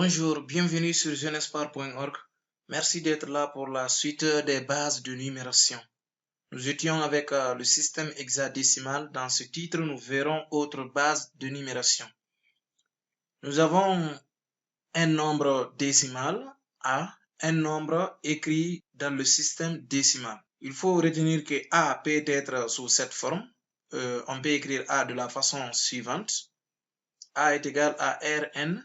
Bonjour, bienvenue sur jeunespar.org. Merci d'être là pour la suite des bases de numération. Nous étions avec le système hexadécimal. Dans ce titre, nous verrons autres bases de numération. Nous avons un nombre décimal A, un nombre écrit dans le système décimal. Il faut retenir que A peut être sous cette forme. On peut écrire A de la façon suivante. A est égal à Rn,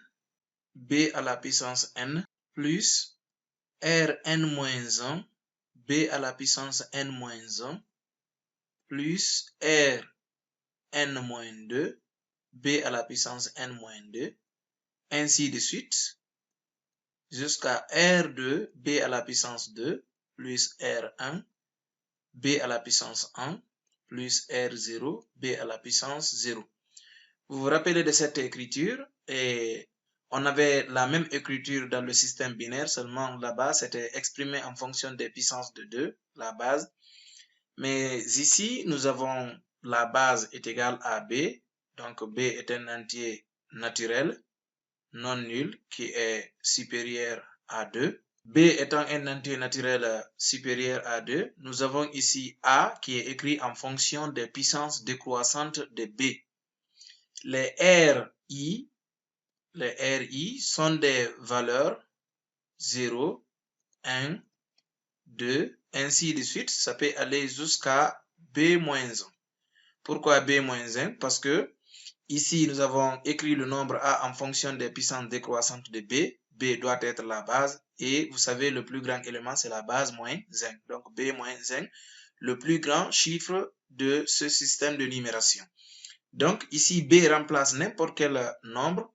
B à la puissance n, plus Rn-1, B à la puissance n-1, plus Rn-2, B à la puissance n-2, ainsi de suite, jusqu'à R2, B à la puissance 2, plus R1, B à la puissance 1, plus R0, B à la puissance 0. Vous vous rappelez de cette écriture et on avait la même écriture dans le système binaire, seulement là-bas, c'était exprimé en fonction des puissances de 2, la base. Mais ici, nous avons la base est égale à B, donc B est un entier naturel, non nul, qui est supérieur à 2. B étant un entier naturel supérieur à 2, nous avons ici A qui est écrit en fonction des puissances décroissantes de B. Les RI sont des valeurs 0, 1, 2, ainsi de suite. Ça peut aller jusqu'à B-1. Pourquoi B-1? Parce que ici, nous avons écrit le nombre A en fonction des puissances décroissantes de B. B doit être la base. Et vous savez, le plus grand élément, c'est la base moins 1. Donc, B-1, le plus grand chiffre de ce système de numération. Donc, ici, B remplace n'importe quel nombre.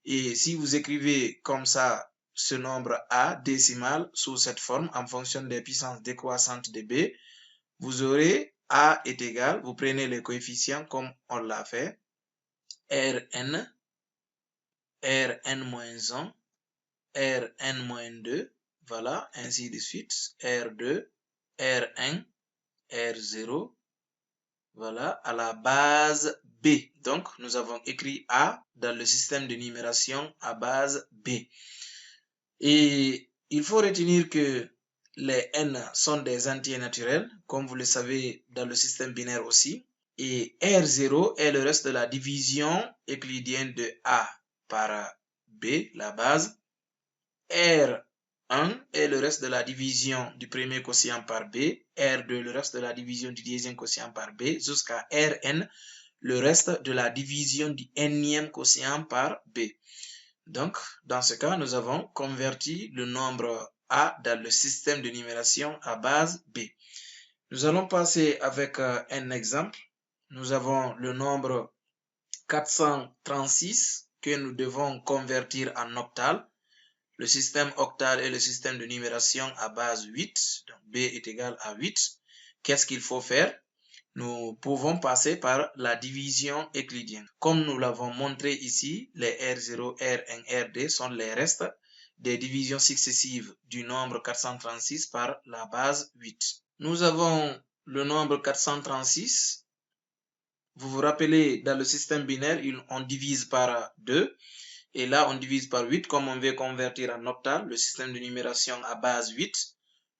Et si vous écrivez comme ça, ce nombre A décimal sous cette forme en fonction des puissances décroissantes de B, vous aurez A est égal, vous prenez les coefficients comme on l'a fait, Rn, Rn-1, Rn-2, voilà, ainsi de suite, R2, R1, R0, voilà, à la base B. Donc, nous avons écrit A dans le système de numération à base B. Et il faut retenir que les n sont des entiers naturels, comme vous le savez dans le système binaire aussi. Et R0 est le reste de la division euclidienne de A par B, la base. R1 est le reste de la division du premier quotient par B, R2 le reste de la division du deuxième quotient par B, jusqu'à Rn le reste de la division du nème quotient par B. Donc, dans ce cas, nous avons converti le nombre A dans le système de numération à base B. Nous allons passer avec un exemple. Nous avons le nombre 436 que nous devons convertir en octal. Le système octal est le système de numération à base 8. Donc, B est égal à 8. Qu'est-ce qu'il faut faire? Nous pouvons passer par la division euclidienne. Comme nous l'avons montré ici, les R0, R1, R2 sont les restes des divisions successives du nombre 436 par la base 8. Nous avons le nombre 436. Vous vous rappelez, dans le système binaire, on divise par 2. Et là, on divise par 8, comme on veut convertir en octal, le système de numération à base 8.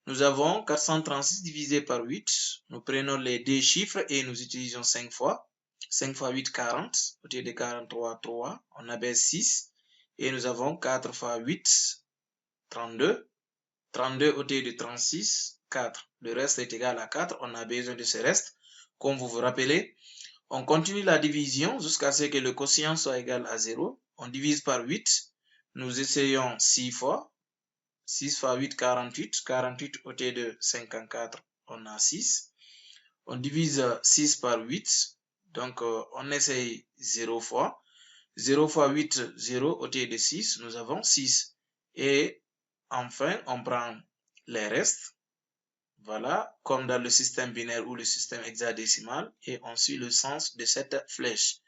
Nous avons 436 divisé par 8. Nous prenons les deux chiffres et nous utilisons 5 fois. 5 fois 8, 40. Au lieu de 43, 3. On abaisse 6. Et nous avons 4 fois 8, 32. 32 au lieu de 36, 4. Le reste est égal à 4. On a besoin de ce reste. Comme vous vous rappelez, on continue la division jusqu'à ce que le quotient soit égal à 0. On divise par 8. Nous essayons 6 fois. 6 fois 8, 48. 48 au lieu de 54, on a 6. On divise 6 par 8. Donc, on essaye 0 fois. 0 fois 8, 0 au lieu de 6. Nous avons 6. Et enfin, on prend les restes. Voilà, comme dans le système binaire ou le système hexadécimal, et on suit le sens de cette flèche.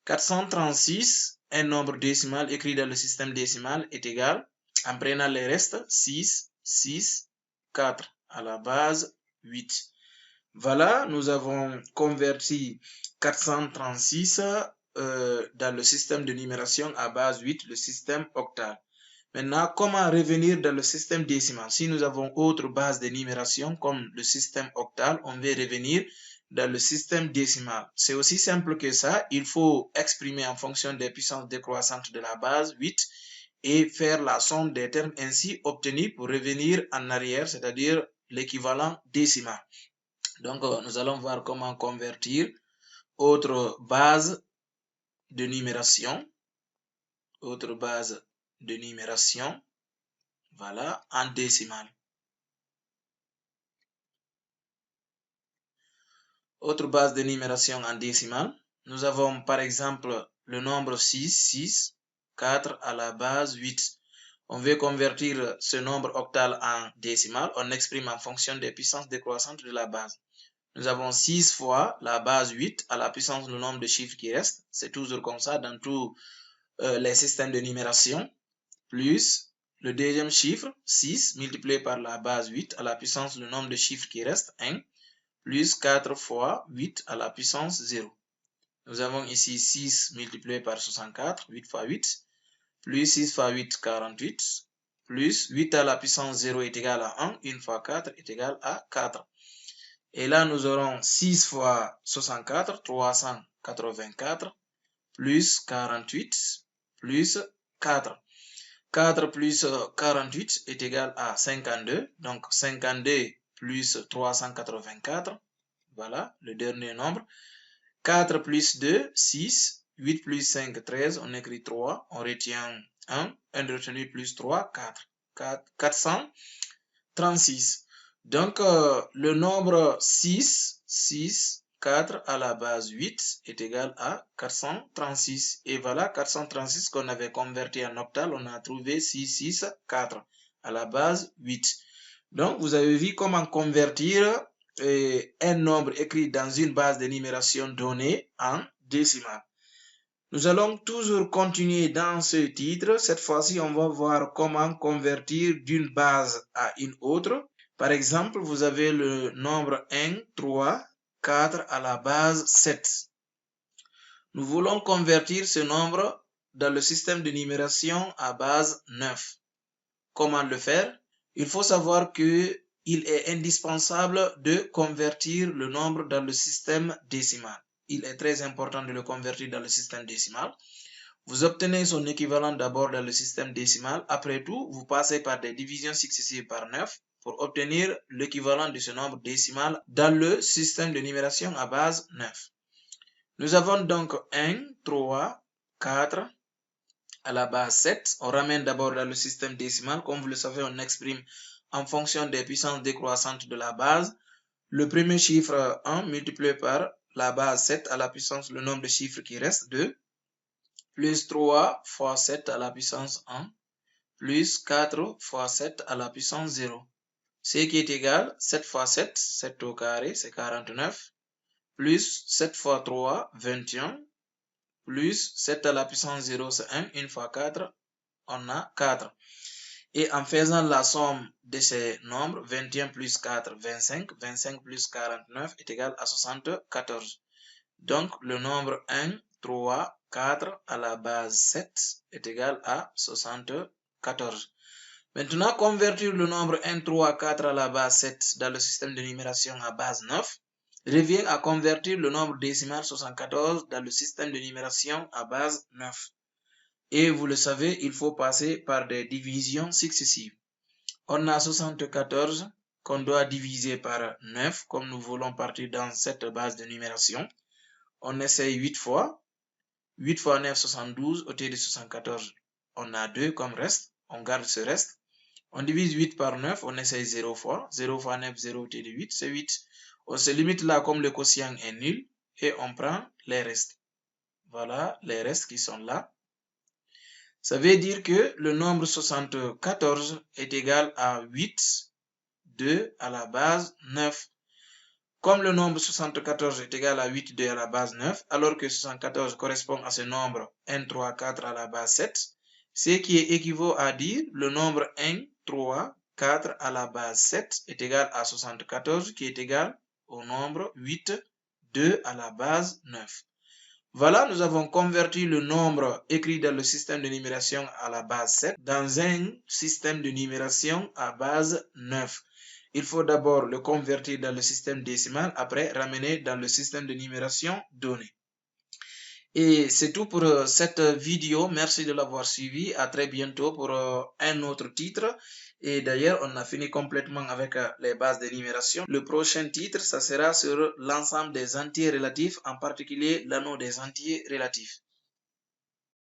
436, un nombre décimal écrit dans le système décimal, est égal, en prenant les restes, 6, 6, 4, à la base 8. Voilà, nous avons converti 436 dans le système de numération à base 8, le système octal. Maintenant, comment revenir dans le système décimal? Si nous avons autre base de numération comme le système octal, on veut revenir dans le système décimal. C'est aussi simple que ça. Il faut exprimer en fonction des puissances décroissantes de la base 8 et faire la somme des termes ainsi obtenus pour revenir en arrière, c'est-à-dire l'équivalent décimal. Donc, nous allons voir comment convertir autre base de numération, voilà, en décimal. Autre base de numération en décimal, nous avons par exemple le nombre 6, 4 à la base 8. On veut convertir ce nombre octal en décimal, on exprime en fonction des puissances décroissantes de la base. Nous avons 6 fois la base 8 à la puissance du nombre de chiffres qui reste. C'est toujours comme ça dans tous les systèmes de numération. Plus le deuxième chiffre, 6, multiplié par la base 8 à la puissance du nombre de chiffres qui reste, 1. Plus 4 fois 8 à la puissance 0. Nous avons ici 6 multiplié par 64, 8 fois 8. Plus 6 fois 8, 48. Plus 8 à la puissance 0 est égal à 1. 1 fois 4 est égal à 4. Et là, nous aurons 6 fois 64, 384, plus 48, plus 4. 4 plus 48 est égal à 52. Donc, 52 plus 384, voilà le dernier nombre. 4 plus 2, 6. 8 plus 5, 13. On écrit 3. On retient 1. 1 de retenu plus 3, 4. 436. Donc, le nombre 6, 4 à la base 8 est égal à 436. Et voilà 436 qu'on avait converti en octal. On a trouvé 6, 4 à la base 8. Donc, vous avez vu comment convertir un nombre écrit dans une base de numération donnée en décimal. Nous allons toujours continuer dans ce titre. Cette fois-ci, on va voir comment convertir d'une base à une autre. Par exemple, vous avez le nombre 1, 3, 4 à la base 7. Nous voulons convertir ce nombre dans le système de numération à base 9. Comment le faire? Il faut savoir qu'il est indispensable de convertir le nombre dans le système décimal. Il est très important de le convertir dans le système décimal. Vous obtenez son équivalent d'abord dans le système décimal. Après tout, vous passez par des divisions successives par 9 pour obtenir l'équivalent de ce nombre décimal dans le système de numération à base 9. Nous avons donc 1, 3, 4 à la base 7. On ramène d'abord dans le système décimal. Comme vous le savez, on exprime en fonction des puissances décroissantes de la base. Le premier chiffre 1 multiplié par la base 7 à la puissance, le nombre de chiffres qui reste 2. Plus 3 fois 7 à la puissance 1. Plus 4 fois 7 à la puissance 0. Ce qui est égal, 7 fois 7, 7 au carré, c'est 49. Plus 7 fois 3, 21. Plus 7 à la puissance 0, c'est 1. 1 fois 4, on a 4. Et en faisant la somme de ces nombres, 21 plus 4, 25. 25 plus 49 est égal à 74. Donc, le nombre 1, 3, 4 à la base 7 est égal à 74. Maintenant, convertir le nombre 1, 3, 4 à la base 7 dans le système de numération à base 9 revient à convertir le nombre décimal 74 dans le système de numération à base 9. Et vous le savez, il faut passer par des divisions successives. On a 74 qu'on doit diviser par 9, comme nous voulons partir dans cette base de numération. On essaye 8 fois. 8 fois 9, 72. Au lieu de 74, on a 2 comme reste. On garde ce reste. On divise 8 par 9. On essaye 0 fois. 0 fois 9, 0 au lieu de 8, c'est 8. On se limite là comme le quotient est nul. Et on prend les restes. Voilà les restes qui sont là. Ça veut dire que le nombre 74 est égal à 8, 2 à la base 9. Comme le nombre 74 est égal à 8, 2 à la base 9, alors que 74 correspond à ce nombre 1, 3, 4 à la base 7, ce qui équivaut à dire le nombre 1, 3, 4 à la base 7 est égal à 74, qui est égal au nombre 8, 2 à la base 9. Voilà, nous avons converti le nombre écrit dans le système de numération à la base 7 dans un système de numération à base 9. Il faut d'abord le convertir dans le système décimal, après ramener dans le système de numération donné. Et c'est tout pour cette vidéo. Merci de l'avoir suivi. À très bientôt pour un autre titre. Et d'ailleurs, on a fini complètement avec les bases de numération. Le prochain titre, ça sera sur l'ensemble des entiers relatifs, en particulier l'anneau des entiers relatifs.